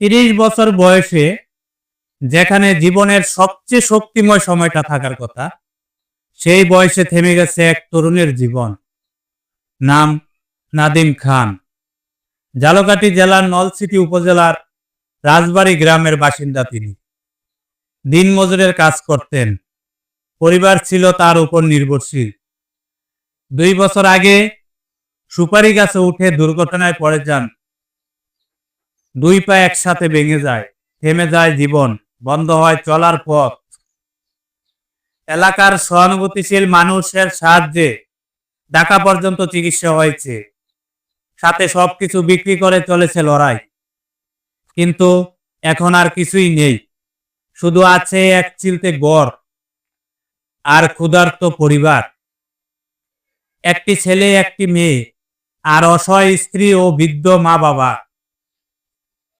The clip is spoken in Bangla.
30 বছর বয়সে যেখানে জীবনের সবচেয়ে শক্তিময় সময়টা থাকার কথা, সেই বয়সে থেমে গেছে এক তরুণের জীবন। নাম নাদিম খান। ঝালকাঠি জেলার নলছিটি উপজেলার রাজবাড়ী গ্রামের বাসিন্দা তিনি। দিনমজুরের কাজ করতেন। পরিবার ছিল তার উপর নির্ভরশীল। 2 বছর আগে সুপারি গাছে উঠে দুর্ঘটনায় পড়ে যান। 2 পা একসাথে ভেঙে যায়, থেমে যায় জীবন, বন্ধ হয় চলার পথ। এলাকার সহানুভূতিশীল মানুষের সাহায্যে ঢাকা পর্যন্ত চিকিৎসা হয়েছে, সাথে সবকিছু বিক্রি করে চলেছে লড়াই। কিন্তু এখন আর কিছুই নেই, শুধু আছে এক চিলতে ঘর আর ক্ষুধার্ত পরিবার। একটি ছেলে, একটি মেয়ে, আর অসহায় স্ত্রী ও বৃদ্ধ মা বাবা।